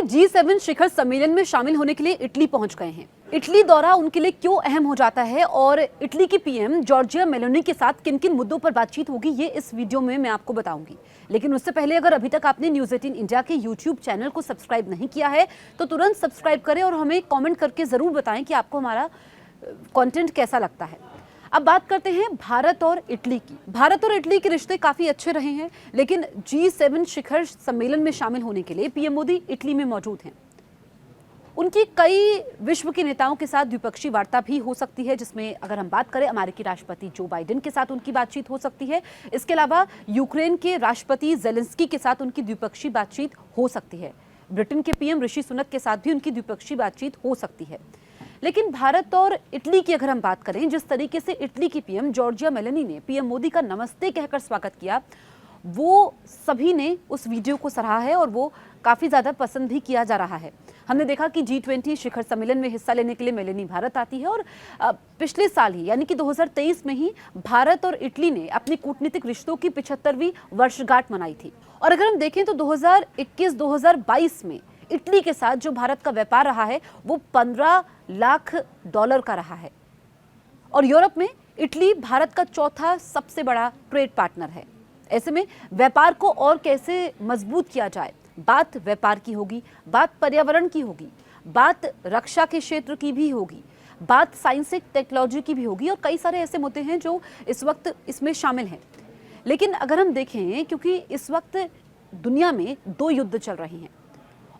G7 शिखर सम्मेलन में शामिल होने के लिए इटली पहुंच गए हैं। इटली दौरा उनके लिए क्यों अहम हो जाता है और इटली की पीएम जॉर्जिया मेलोनी के साथ किन किन मुद्दों पर बातचीत होगी, ये इस वीडियो में मैं आपको बताऊंगी। लेकिन उससे पहले अगर अभी तक आपने न्यूज़ 18 इंडिया के यूट्यूब चैनल को सब्सक्राइब नहीं किया है तो तुरंत सब्सक्राइब करें और हमें कॉमेंट करके जरूर बताएं कि आपको हमारा कॉन्टेंट कैसा लगता है। अब बात करते हैं भारत और इटली की। भारत और इटली के रिश्ते काफी अच्छे रहे हैं, लेकिन G7 शिखर सम्मेलन में शामिल होने के लिए पीएम मोदी इटली में मौजूद हैं। उनकी कई विश्व के नेताओं के साथ द्विपक्षीय वार्ता भी हो सकती है, जिसमें अगर हम बात करें अमेरिकी राष्ट्रपति जो बाइडेन के साथ उनकी बातचीत हो सकती है। इसके अलावा यूक्रेन के राष्ट्रपति जेलेंस्की के साथ उनकी द्विपक्षीय बातचीत हो सकती है। ब्रिटेन के पीएम ऋषि सुनक के साथ भी उनकी द्विपक्षीय बातचीत हो सकती है। लेकिन भारत और इटली की अगर हम बात करें, जिस तरीके से इटली की पीएम जॉर्जिया मेलोनी ने पीएम मोदी का नमस्ते कहकर स्वागत किया, वो सभी ने उस वीडियो को सराहा है और वो काफी ज्यादा पसंद भी किया जा रहा है। हमने देखा कि G20 शिखर सम्मेलन में हिस्सा लेने के लिए मेलोनी भारत आती है और पिछले साल ही यानी कि 2023 में ही भारत और इटली ने अपने कूटनीतिक रिश्तों की 75वीं वर्षगांठ मनाई थी। और अगर हम देखें तो 2021-2022 में इटली के साथ जो भारत का व्यापार रहा है वो $15 लाख का रहा है। और यूरोप में इटली भारत का चौथा सबसे बड़ा ट्रेड पार्टनर है। ऐसे में व्यापार को और कैसे मजबूत किया जाए, बात व्यापार की होगी, बात पर्यावरण की होगी, बात रक्षा के क्षेत्र की भी होगी, बात साइंस टेक्नोलॉजी की भी होगी और कई सारे ऐसे मुद्दे हैं जो इस वक्त इसमें शामिल हैं। लेकिन अगर हम देखें, क्योंकि इस वक्त दुनिया में 2 युद्ध चल रहे हैं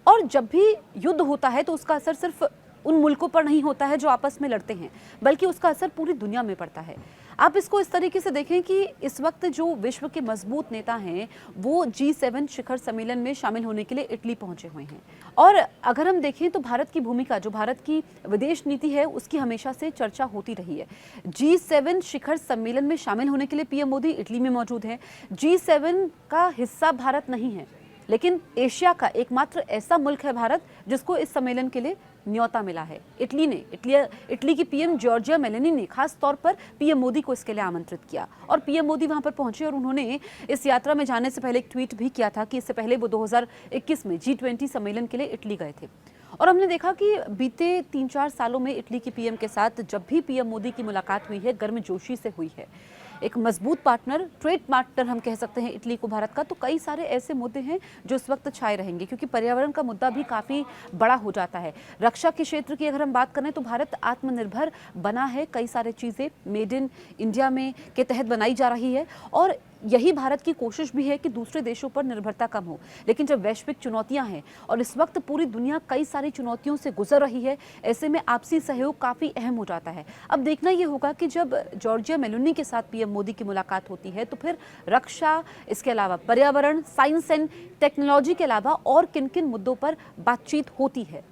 और जब भी युद्ध होता है तो उसका असर सिर्फ उन मुल्कों पर नहीं होता है जो आपस में लड़ते हैं, बल्कि उसका असर पूरी दुनिया में पड़ता है। आप इसको इस तरीके से देखें कि इस वक्त जो विश्व के मजबूत नेता हैं वो G7 शिखर सम्मेलन में शामिल होने के लिए इटली पहुंचे हुए हैं। और अगर हम देखें तो भारत की भूमिका, जो भारत की विदेश नीति है, उसकी हमेशा से चर्चा होती रही है। G7 शिखर सम्मेलन में शामिल होने के लिए पीएम मोदी इटली में मौजूद है। G7 का हिस्सा भारत नहीं है, लेकिन एशिया का एकमात्र ऐसा मुल्क है भारत जिसको इस सम्मेलन के लिए न्योता मिला है। इटली की पीएम जॉर्जिया मेलोनी ने खास तौर पर पीएम मोदी को इसके लिए आमंत्रित किया और पीएम मोदी वहां पर पहुंचे और उन्होंने इस यात्रा में जाने से पहले एक ट्वीट भी किया था कि इससे पहले वो 2021 में G20 सम्मेलन के लिए इटली गए थे। और हमने देखा कि बीते 3-4 सालों में इटली की पीएम के साथ जब भी पीएम मोदी की मुलाकात हुई है, गर्मजोशी से हुई है। एक मजबूत पार्टनर, ट्रेड पार्टनर हम कह सकते हैं इटली को भारत का। तो कई सारे ऐसे मुद्दे हैं जो इस वक्त छाए रहेंगे, क्योंकि पर्यावरण का मुद्दा भी काफ़ी बड़ा हो जाता है। रक्षा के क्षेत्र की अगर हम बात करें तो भारत आत्मनिर्भर बना है, कई सारी चीज़ें मेड इन इंडिया में के तहत बनाई जा रही है और यही भारत की कोशिश भी है कि दूसरे देशों पर निर्भरता कम हो। लेकिन जब वैश्विक चुनौतियां हैं और इस वक्त पूरी दुनिया कई सारी चुनौतियों से गुजर रही है, ऐसे में आपसी सहयोग काफ़ी अहम हो जाता है। अब देखना ये होगा कि जब जॉर्जिया मेलोनी के साथ पीएम मोदी की मुलाकात होती है तो फिर रक्षा, इसके अलावा पर्यावरण, साइंस एंड टेक्नोलॉजी के अलावा और किन किन मुद्दों पर बातचीत होती है।